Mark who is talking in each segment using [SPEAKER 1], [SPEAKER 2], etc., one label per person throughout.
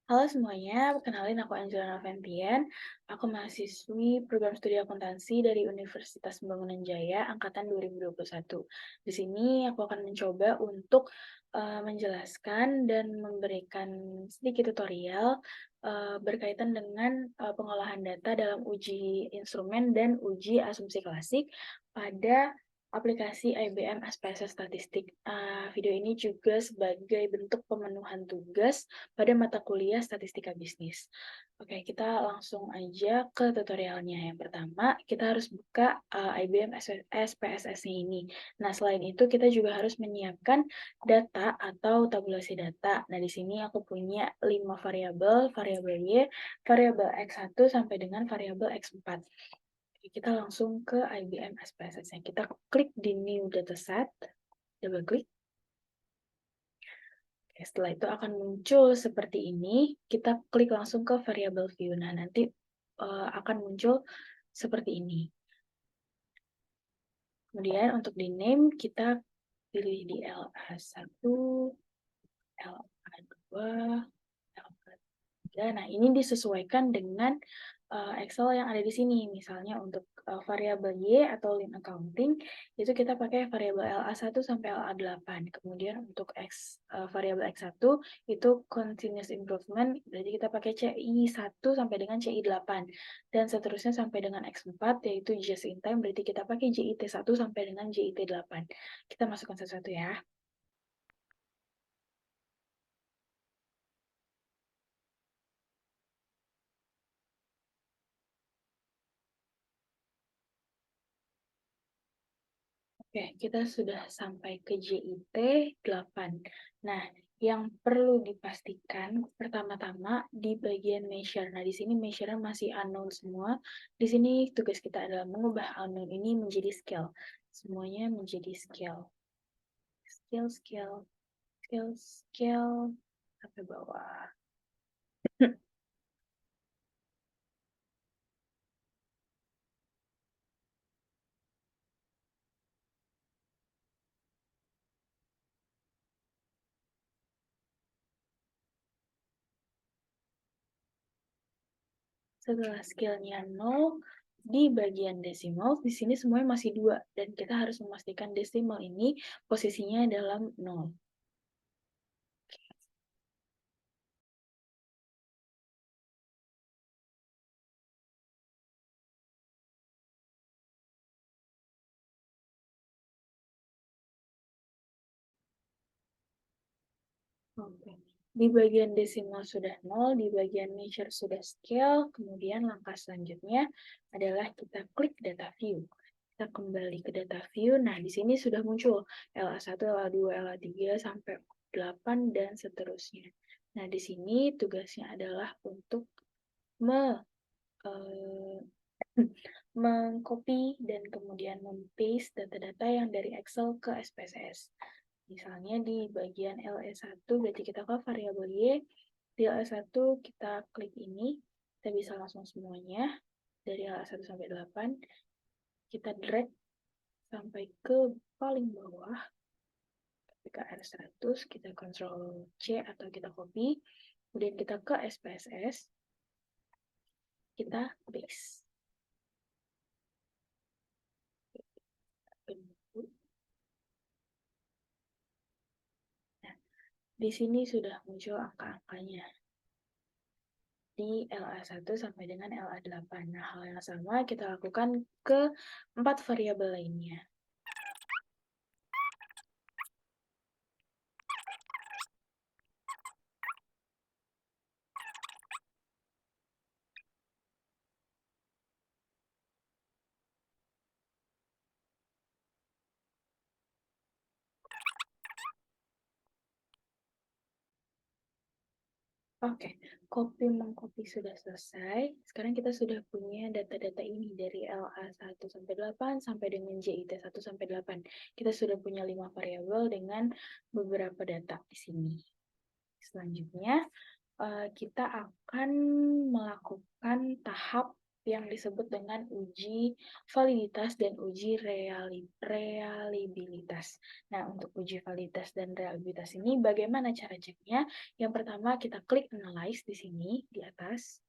[SPEAKER 1] Halo semuanya, kenalin aku Angela Noventian. Aku mahasiswi program studi akuntansi dari Universitas Pembangunan Jaya angkatan 2021. Di sini aku akan mencoba untuk menjelaskan dan memberikan sedikit tutorial berkaitan dengan pengolahan data dalam uji instrumen dan uji asumsi klasik pada aplikasi IBM SPSS Statistik. Video ini juga sebagai bentuk pemenuhan tugas pada mata kuliah Statistika Bisnis. Oke, kita langsung aja ke tutorialnya. Yang pertama, kita harus buka IBM SPSS-nya ini. Nah, selain itu kita juga harus menyiapkan data atau tabulasi data. Nah, di sini aku punya 5 variabel, variabel Y, variabel X1 sampai dengan variabel X4. Oke, kita langsung ke IBM SPSS-nya. Kita klik di New Dataset, double klik. Setelah itu akan muncul seperti ini, kita klik langsung ke variable view. Nah, nanti akan muncul seperti ini. Kemudian untuk di name, kita pilih di LA1, LA2, LA3. Nah, ini disesuaikan dengan Excel yang ada di sini. Misalnya untuk variabel Y atau line accounting, itu kita pakai variabel LA1 sampai LA8. Kemudian untuk variabel X1 itu continuous improvement, berarti kita pakai CI1 sampai dengan CI8. Dan seterusnya sampai dengan X4, yaitu just in time, berarti kita pakai JIT1 sampai dengan JIT8. Kita masukkan satu-satu ya. Oke, kita sudah sampai ke JIT 8. Nah, yang perlu dipastikan pertama-tama di bagian measure. Nah, di sini measure masih unknown semua. Di sini tugas kita adalah mengubah unknown ini menjadi scale. Semuanya menjadi scale. Scale, scale, scale, scale, sampai bawah. Setelah scale-nya 0, di bagian desimal, di sini semuanya masih 2. Dan kita harus memastikan desimal ini posisinya dalam 0. Oke. Di bagian desimal sudah 0, di bagian measure sudah scale, kemudian langkah selanjutnya adalah kita klik data view. Kita kembali ke data view, nah di sini sudah muncul LA1, LA2, LA3, sampai 8, dan seterusnya. Nah di sini tugasnya adalah untuk eh, mengcopy dan kemudian mem-paste data-data yang dari Excel ke SPSS. Misalnya di bagian LE1 berarti kita ke variabel Y, di LE1 kita klik ini, kita bisa langsung semuanya dari LE1 sampai 8, kita drag sampai ke paling bawah, ketika R100, kita Ctrl C atau kita copy, kemudian kita ke SPSS, kita paste. Nah, di sini sudah muncul angka-angkanya di LA1 sampai dengan LA8. Nah, hal yang sama kita lakukan ke 4 variabel lainnya. Oke, copy mengcopy sudah selesai. Sekarang kita sudah punya data-data ini dari LA1 sampai 8 sampai dengan JIT1 sampai 8. Kita sudah punya 5 variabel dengan beberapa data di sini. Selanjutnya, kita akan melakukan tahap yang disebut dengan uji validitas dan uji reliabilitas. Nah, untuk uji validitas dan reliabilitas ini bagaimana cara ceknya? Yang pertama kita klik analyze di sini di atas,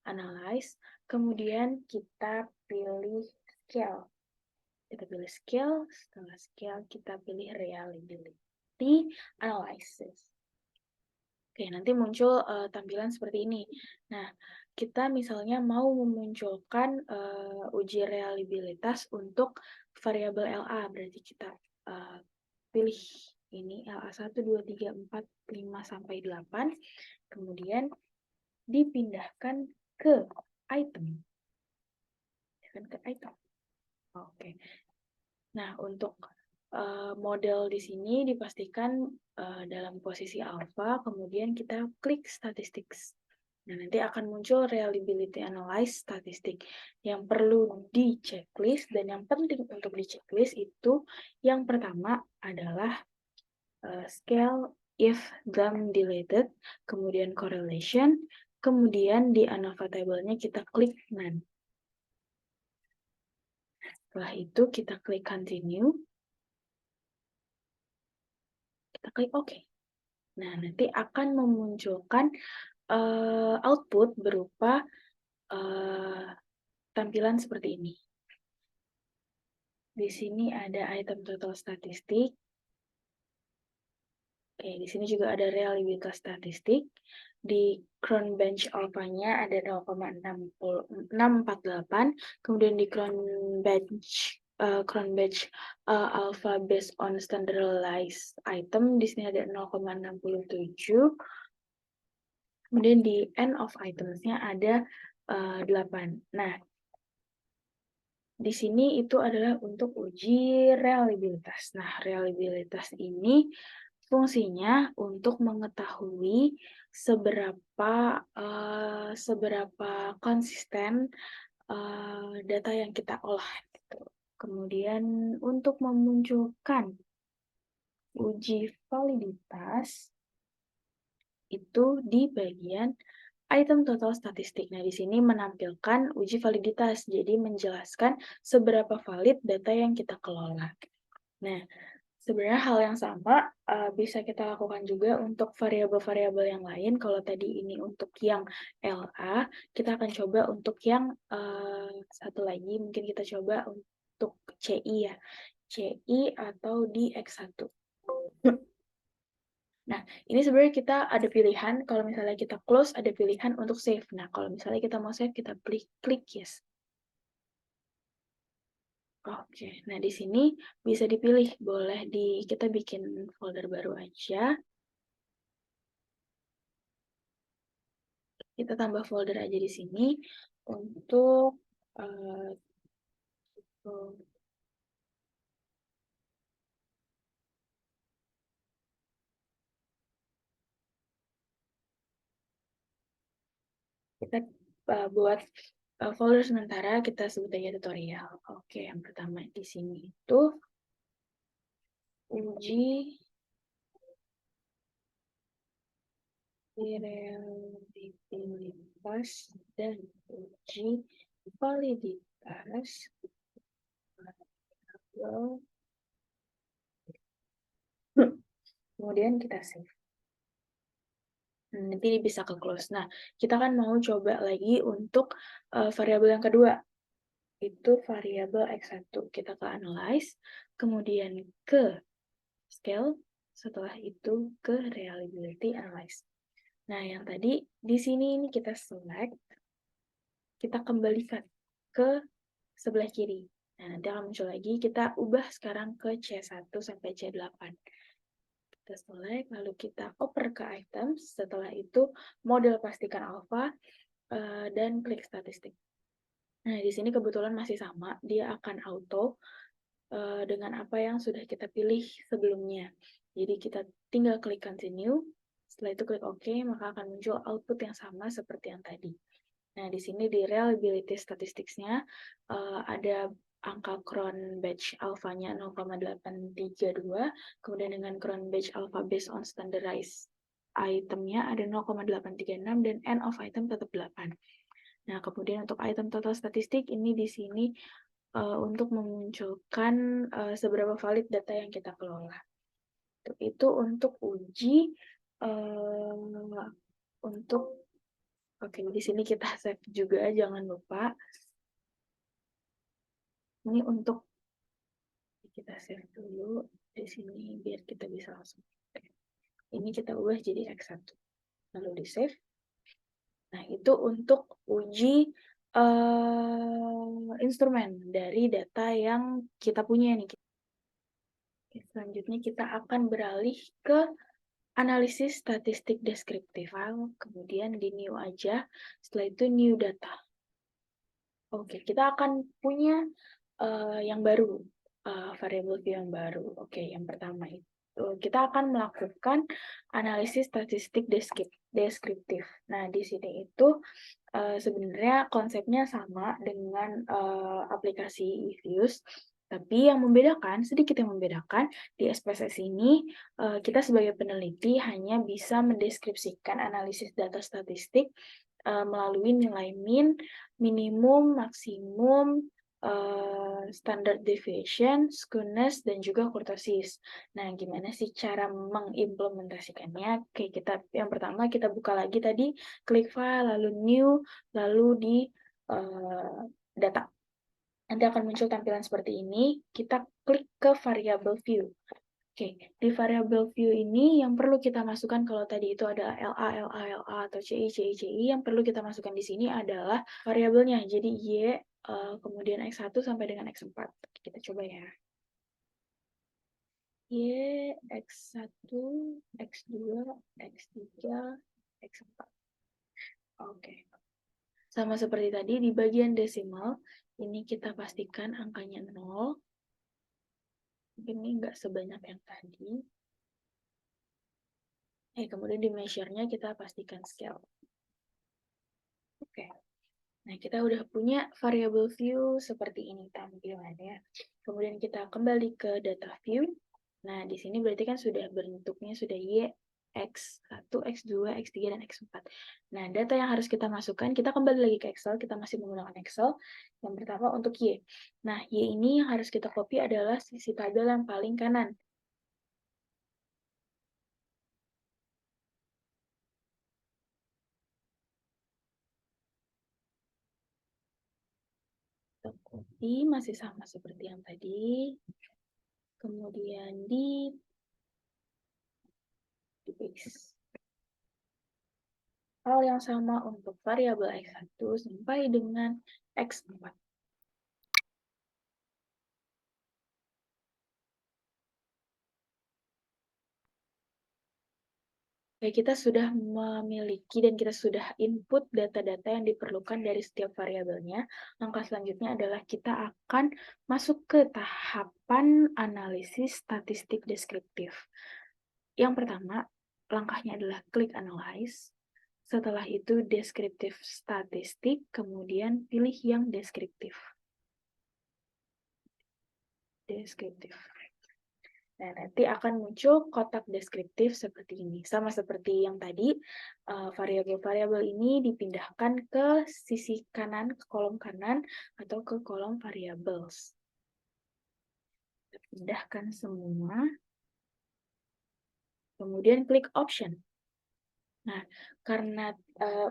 [SPEAKER 1] analyze, kemudian kita pilih scale. Kita pilih scale, setelah scale kita pilih reliability analysis. Oke, nanti muncul tampilan seperti ini. Nah, kita misalnya mau memunculkan uji reliabilitas untuk variabel LA, berarti kita pilih ini LA 1, 2, 3, 4, 5, sampai 8, kemudian dipindahkan ke item. Oke. Nah, untuk model di sini dipastikan dalam posisi alpha, kemudian kita klik statistics. Nah, nanti akan muncul reliability analyze statistik yang perlu di checklist, dan yang penting untuk di checklist itu yang pertama adalah scale if drum deleted, kemudian correlation, kemudian di ANOVA table-nya kita klik none. Setelah itu kita klik continue. Kita klik OK. Nah, nanti akan memunculkan output berupa tampilan seperti ini. Di sini ada item total statistik. Oke, di sini juga ada reliabilitas statistik. Di Cronbench alpha-nya ada 0,648. Kemudian di Cronbench alpha based on standardized item, di sini ada 0,67. Kemudian di end of items-nya ada 8. Nah, di sini itu adalah untuk uji reliabilitas. Nah, reliabilitas ini fungsinya untuk mengetahui seberapa konsisten data yang kita olah gitu. Kemudian untuk memunculkan uji validitas itu di bagian item total statistik. Nah, di sini menampilkan uji validitas, jadi menjelaskan seberapa valid data yang kita kelola. Nah, sebenarnya hal yang sama bisa kita lakukan juga untuk variabel-variabel yang lain. Kalau tadi ini untuk yang LA, kita akan coba untuk yang satu lagi, mungkin kita coba untuk CI ya. CI atau di X1. Nah, ini sebenarnya kita ada pilihan, kalau misalnya kita close, ada pilihan untuk save. Nah, kalau misalnya kita mau save, kita klik yes. Oke, nah di sini bisa dipilih, boleh kita bikin folder baru aja. Kita tambah folder aja di sini untuk kita buat folder sementara, kita sebut aja tutorial. Oke, yang pertama di sini itu uji reliabilitas dan uji validitas. Kemudian kita save. Nanti bisa ke close. Nah, kita kan mau coba lagi untuk variabel yang kedua. Itu variabel X1. Kita ke analyze, kemudian ke scale, setelah itu ke reliability analyze. Nah, yang tadi di sini ini kita select, kita kembalikan ke sebelah kiri. Nah, nanti akan muncul lagi, kita ubah sekarang ke C1 sampai C8. Kita select, lalu kita oper ke items, setelah itu model pastikan alpha, dan klik statistik. Nah, di sini kebetulan masih sama, dia akan auto dengan apa yang sudah kita pilih sebelumnya. Jadi kita tinggal klik continue, setelah itu klik OK, maka akan muncul output yang sama seperti yang tadi. Nah, di sini di reliability statistics-nya ada angka Cronbench alpha-nya 0,832, kemudian dengan Cronbench alpha based on standardized item-nya ada 0,836, dan end of item tetap 8. Nah, kemudian untuk item total statistik ini di sini untuk memunculkan seberapa valid data yang kita kelola. Itu untuk uji untuk oke, di sini kita save juga, jangan lupa. Ini untuk kita save dulu di sini biar kita bisa langsung. Ini kita ubah jadi X1. Lalu di save. Nah, itu untuk uji instrumen dari data yang kita punya nih. Selanjutnya kita akan beralih ke analisis statistik deskriptif. Kemudian di new aja, setelah itu new data. Oke, kita akan punya yang baru, variable view yang baru. Oke, yang pertama itu kita akan melakukan analisis statistik deskriptif. Nah, di sini itu sebenarnya konsepnya sama dengan aplikasi eViews, tapi yang membedakan, sedikit yang membedakan, di SPSS ini kita sebagai peneliti hanya bisa mendeskripsikan analisis data statistik melalui nilai min, minimum, maksimum, standard deviation, skewness, dan juga kurtosis. Nah, gimana sih cara mengimplementasikannya? Oke, yang pertama kita buka lagi tadi, klik file, lalu new, lalu di data. Nanti akan muncul tampilan seperti ini. Kita klik ke variable view. Oke, di variable view ini yang perlu kita masukkan kalau tadi itu adalah LA, LA, LA, atau CI, CI, CI, yang perlu kita masukkan di sini adalah variabelnya. Jadi Y, kemudian X1 sampai dengan X4. Kita coba ya. Y, X1, X2, X3, X4. Oke. Sama seperti tadi, di bagian desimal, ini kita pastikan angkanya 0. Ini nggak sebanyak yang tadi. Kemudian di measure-nya kita pastikan scale. Oke. Nah, kita udah punya variable view seperti ini tampilannya. Kemudian kita kembali ke data view. Nah, di sini berarti kan sudah bentuknya sudah Y, X1, X2, X3, dan X4. Nah, data yang harus kita masukkan, kita kembali lagi ke Excel, kita masih menggunakan Excel. Yang pertama untuk Y. Nah, Y ini yang harus kita copy adalah sisi tabel yang paling kanan. Copy masih sama seperti yang tadi. Kemudian di paste. Hal yang sama untuk variabel X1 sampai dengan X4. Kita sudah memiliki dan kita sudah input data-data yang diperlukan dari setiap variabelnya. Langkah selanjutnya adalah kita akan masuk ke tahapan analisis statistik deskriptif. Yang pertama, langkahnya adalah klik analyze. Setelah itu deskriptif statistik, kemudian pilih yang deskriptif. Deskriptif. Nah, nanti akan muncul kotak deskriptif seperti ini. Sama seperti yang tadi, variabel-variabel ini dipindahkan ke sisi kanan, ke kolom kanan, atau ke kolom variables. Pindahkan semua. Kemudian klik option. Nah, karena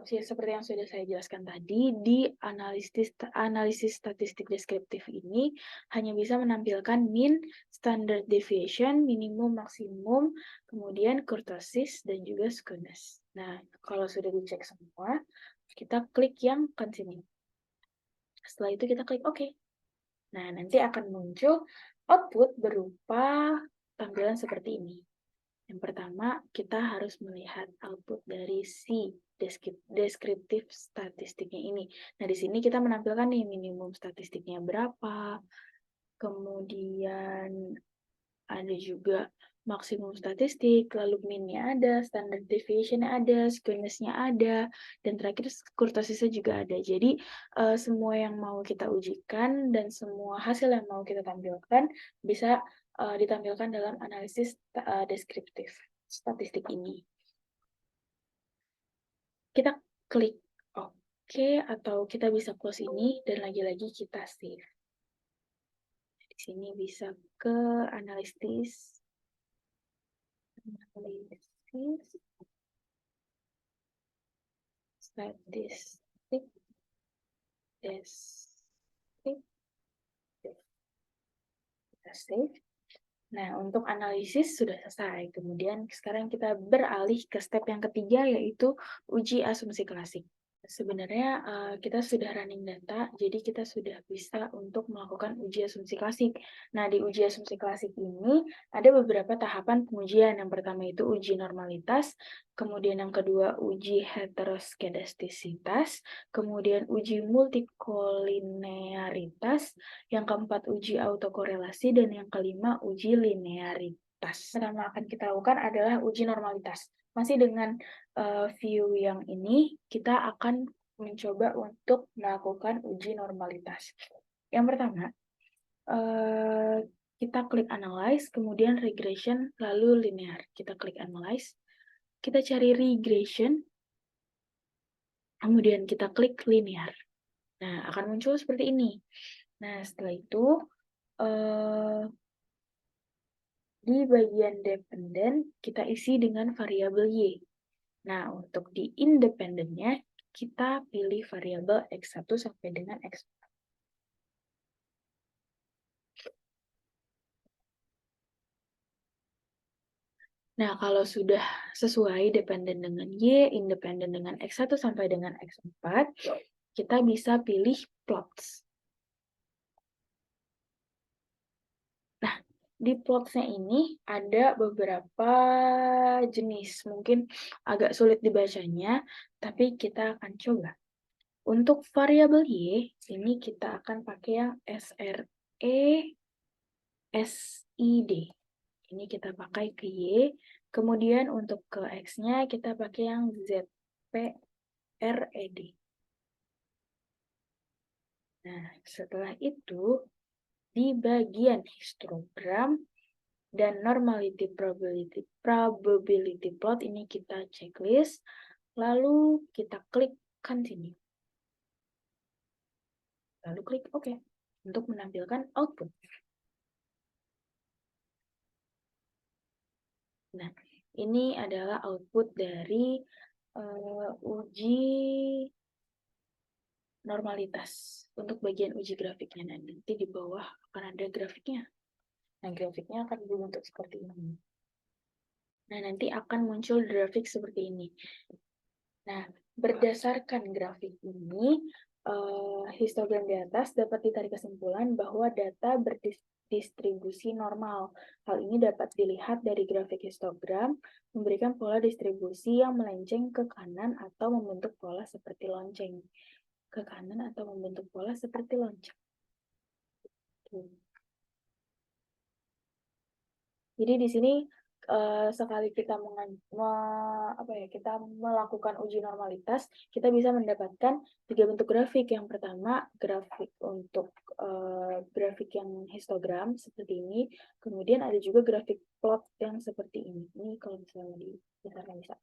[SPEAKER 1] seperti yang sudah saya jelaskan tadi, di analisis statistik deskriptif ini hanya bisa menampilkan min, standard deviation, minimum, maksimum, kemudian kurtosis, dan juga skewness. Nah, kalau sudah dicek semua, kita klik yang continue. Setelah itu kita klik OK. Nah, nanti akan muncul output berupa tampilan seperti ini. Yang pertama, kita harus melihat output dari si deskriptif statistiknya ini. Nah, di sini kita menampilkan nih minimum statistiknya berapa, kemudian ada juga maksimum statistik, lalu min-nya ada, standard deviation-nya ada, skewness-nya ada, dan terakhir kurtosisnya juga ada. Jadi, semua yang mau kita ujikan dan semua hasil yang mau kita tampilkan bisa ditampilkan dalam analisis deskriptif statistik ini. Kita klik Oke, atau kita bisa close ini dan lagi-lagi kita save. Di sini bisa ke analisis, statistik, deskriptif, kita save. Nah, untuk analisis sudah selesai. Kemudian sekarang kita beralih ke step yang ketiga, yaitu uji asumsi klasik. Sebenarnya kita sudah running data, jadi kita sudah bisa untuk melakukan uji asumsi klasik. Nah, di uji asumsi klasik ini ada beberapa tahapan pengujian. Yang pertama itu uji normalitas, kemudian yang kedua uji heteroskedastisitas, kemudian uji multikolinearitas, yang keempat uji autokorelasi, dan yang kelima uji linearitas. Pertama akan kita lakukan adalah uji normalitas. Masih dengan view yang ini, kita akan mencoba untuk melakukan uji normalitas. Yang pertama, kita klik analyze, kemudian regression, lalu linear. Kita klik analyze, kita cari regression, kemudian kita klik linear. Nah, akan muncul seperti ini. Nah, setelah itu, di bagian dependent, kita isi dengan variabel Y. Nah, untuk di independennya, kita pilih variabel X1 sampai dengan X4. Nah, kalau sudah sesuai dependen dengan Y, independen dengan X1 sampai dengan X4, kita bisa pilih plots. Nah, di plots-nya ini ada beberapa jenis. Mungkin agak sulit dibacanya, tapi kita akan coba. Untuk variabel Y, ini kita akan pakai yang SRE, SID. Ini kita pakai ke Y. Kemudian untuk ke X-nya kita pakai yang ZPRED. Nah, setelah itu, di bagian histogram dan normality probability plot ini kita checklist, lalu kita klik continue. Lalu klik OK untuk menampilkan output. Nah, ini adalah output dari uji normalitas. Untuk bagian uji grafiknya, nanti di bawah akan ada grafiknya. Nah, grafiknya akan dibentuk seperti ini. Nah, nanti akan muncul grafik seperti ini. Nah, berdasarkan grafik ini, histogram di atas dapat ditarik kesimpulan bahwa data berdistribusi normal. Hal ini dapat dilihat dari grafik histogram, memberikan pola distribusi yang melenceng ke kanan atau membentuk pola seperti lonceng. Ke kanan atau membentuk pola seperti lonceng. Jadi di sini sekali kita kita melakukan uji normalitas, kita bisa mendapatkan 3 bentuk grafik. Yang pertama, grafik untuk grafik yang histogram seperti ini. Kemudian ada juga grafik plot yang seperti ini. Ini kalau misalnya dibesarkan bisa.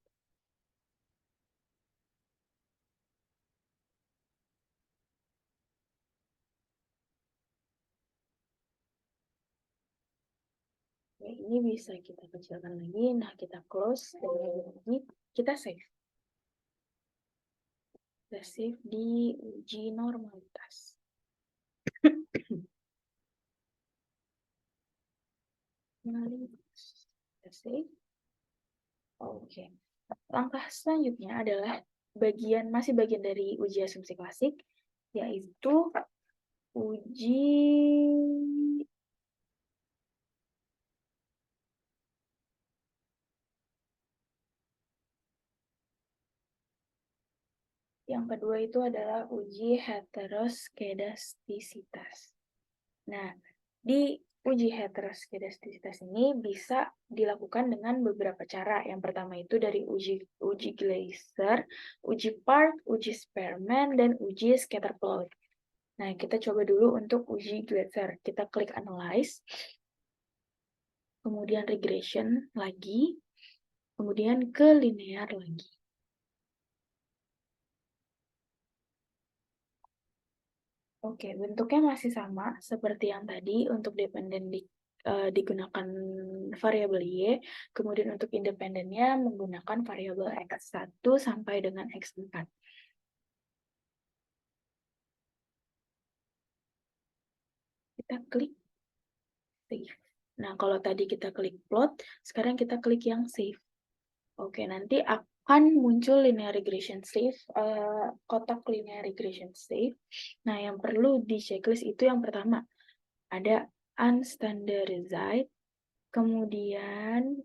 [SPEAKER 1] Oke, ini bisa kita kecilkan lagi. Nah, kita close dan lagi kita save. Kita save di uji normalitas. Kita save. Oke. Langkah selanjutnya adalah masih bagian dari uji asumsi klasik, yaitu uji yang kedua itu adalah uji heteroskedastisitas. Nah, di uji heteroskedastisitas ini bisa dilakukan dengan beberapa cara. Yang pertama itu dari uji Glaser, uji Park, uji Spearman, dan uji scatter plot. Nah, kita coba dulu untuk uji Glaser. Kita klik Analyze, kemudian Regression lagi, kemudian ke Linear lagi. Oke, bentuknya masih sama seperti yang tadi. Untuk dependen digunakan variabel Y, kemudian untuk independennya menggunakan variabel X1 sampai dengan X4. Kita klik save. Nah, kalau tadi kita klik plot, sekarang kita klik yang save. Oke, nanti akan muncul linear regression save, kotak linear regression save. Nah, yang perlu di checklist itu yang pertama, ada unstandardized, kemudian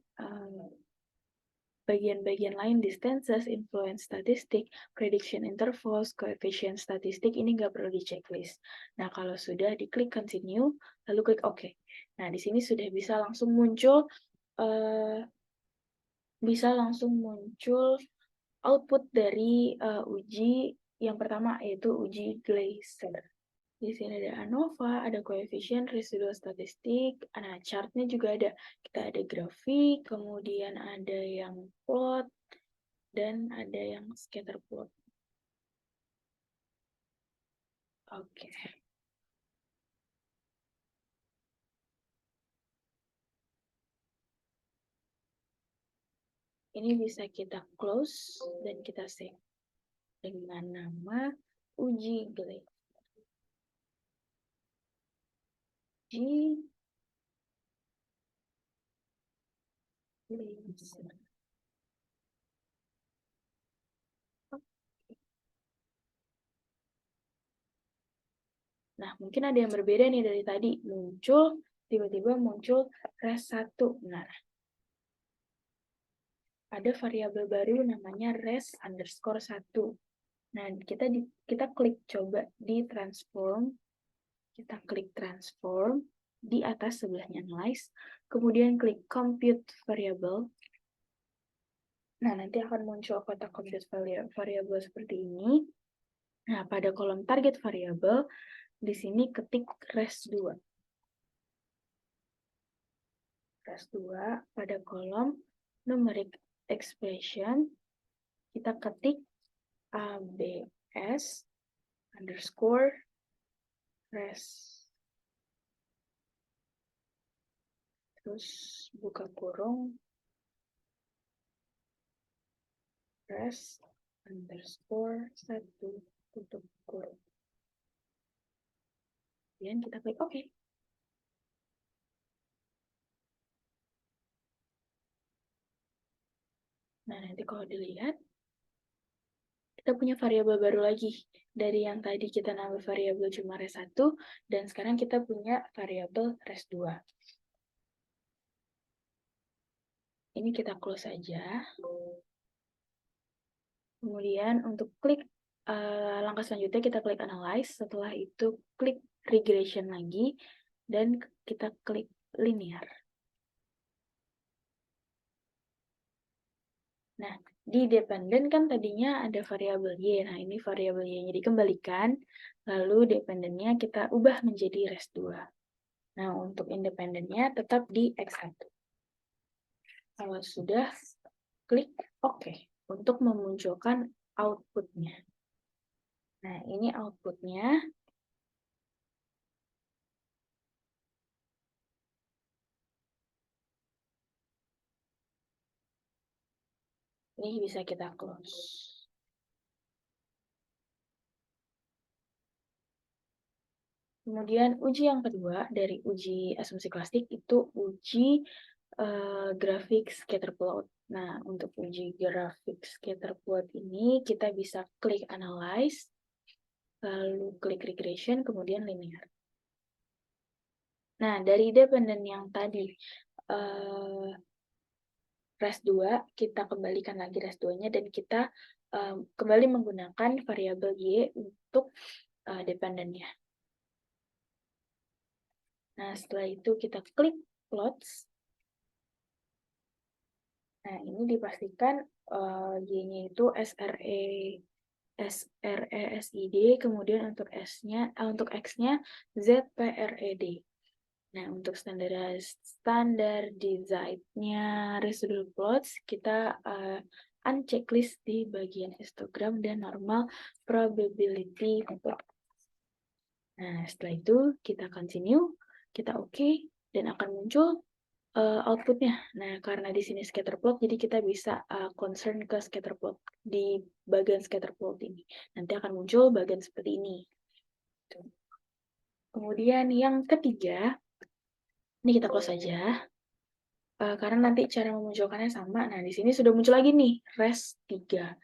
[SPEAKER 1] bagian-bagian lain distances, influence statistik, prediction intervals, coefficient statistik, ini nggak perlu di checklist. Nah, kalau sudah diklik continue, lalu klik OK. Nah, di sini sudah bisa langsung muncul output dari uji yang pertama, yaitu uji Glaser. Di sini ada ANOVA, ada koefisien residual statistik, nah chartnya juga ada. Kita ada grafik, kemudian ada yang plot, dan ada yang scatter plot. Oke. Ini bisa kita close dan kita save dengan nama uji Glaser. Uji Glaser. Nah, mungkin ada yang berbeda nih dari tadi. Tiba-tiba muncul res1. Nah, ada variabel baru namanya res_1. Nah, kita klik coba di transform. Kita klik transform di atas sebelahnya analyze. Kemudian klik compute variable. Nah, nanti akan muncul kotak compute variable seperti ini. Nah, pada kolom target variable, di sini ketik res2. Res2 pada kolom numeric expression, kita ketik ABS underscore res. Terus buka kurung res underscore 1 tutup kurung. Kemudian kita klik OK. Nah, nanti kalau dilihat, kita punya variabel baru lagi. Dari yang tadi kita nambah variabel cuma res1, dan sekarang kita punya variabel res2. Ini kita close aja. Kemudian untuk klik langkah selanjutnya kita klik analyze, setelah itu klik regression lagi, dan kita klik linear. Nah, di dependen kan tadinya ada variabel Y. Nah, ini variabel Y-nya dikembalikan, lalu dependennya kita ubah menjadi res2. Nah, untuk independennya tetap di X1. Kalau sudah, klik OK untuk memunculkan outputnya. Nah, ini outputnya. Ini bisa kita close. Kemudian uji yang kedua dari uji asumsi klasik itu uji grafik scatter plot. Nah, untuk uji grafik scatter plot ini kita bisa klik analyze, lalu klik regression, kemudian linear. Nah, dari dependen yang tadi res2, kita kembalikan lagi res2-nya dan kita kembali menggunakan variabel Y untuk dependennya. Nah, setelah itu kita klik plots. Nah, ini dipastikan Y-nya itu SRESID, kemudian untuk untuk X-nya ZPRED. Nah, untuk standar design-nya residual plots, kita unchecklist di bagian histogram dan normal probability plot. Nah, setelah itu kita continue, kita oke, dan akan muncul output-nya. Nah, karena di sini scatter plot, jadi kita bisa concern ke scatter plot di bagian scatter plot ini. Nanti akan muncul bagian seperti ini. Tuh. Kemudian yang ketiga, ini kita close saja. Karena nanti cara memunculkannya sama. Nah, di sini sudah muncul lagi nih, res 3.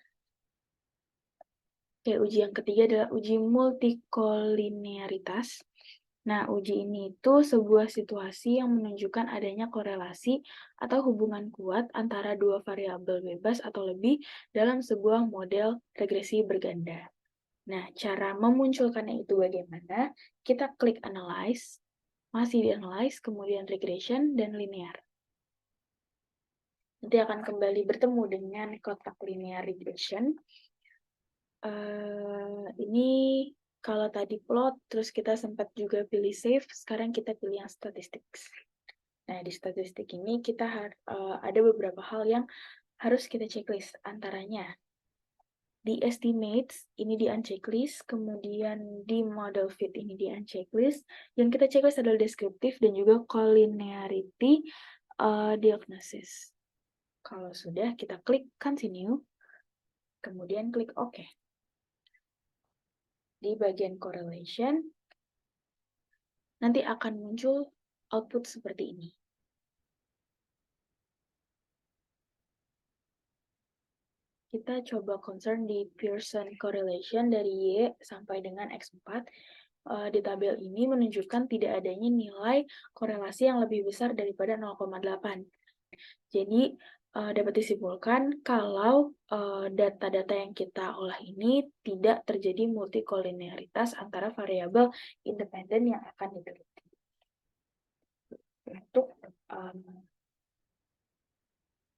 [SPEAKER 1] Oke, uji yang ketiga adalah uji multikolinearitas. Nah, uji ini itu sebuah situasi yang menunjukkan adanya korelasi atau hubungan kuat antara dua variabel bebas atau lebih dalam sebuah model regresi berganda. Nah, cara memunculkannya itu bagaimana? Kita klik Analyze, masih di Analyze, kemudian Regression, dan Linear. Nanti akan kembali bertemu dengan kotak Linear Regression. Ini kalau tadi plot, terus kita sempat juga pilih save, sekarang kita pilih yang statistics. Nah, di statistik ini kita ada beberapa hal yang harus kita checklist. Antaranya, di estimates, ini di unchecklist, kemudian di model fit ini di unchecklist. Yang kita checklist adalah deskriptif dan juga collinearity diagnosis. Kalau sudah, kita klik continue, kemudian klik OK. Di bagian correlation, nanti akan muncul output seperti ini. Kita coba concern di Pearson correlation dari Y sampai dengan X4. Di tabel ini menunjukkan tidak adanya nilai korelasi yang lebih besar daripada 0,8. Jadi, dapat disimpulkan kalau data-data yang kita olah ini tidak terjadi multikolinearitas antara variabel independen yang akan diteliti.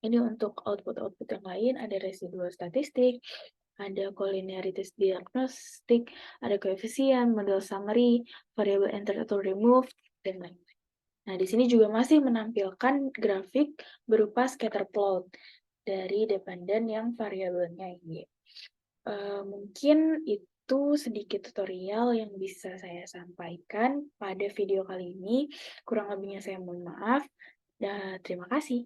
[SPEAKER 1] Ini untuk output-output yang lain, ada residual statistik, ada collinearities diagnostik, ada koefisien, model summary, variable entered atau removed, dan lain-lain. Nah, di sini juga masih menampilkan grafik berupa scatter plot dari dependen yang variabelnya Y. Mungkin itu sedikit tutorial yang bisa saya sampaikan pada video kali ini. Kurang lebihnya saya mohon maaf, dan terima kasih.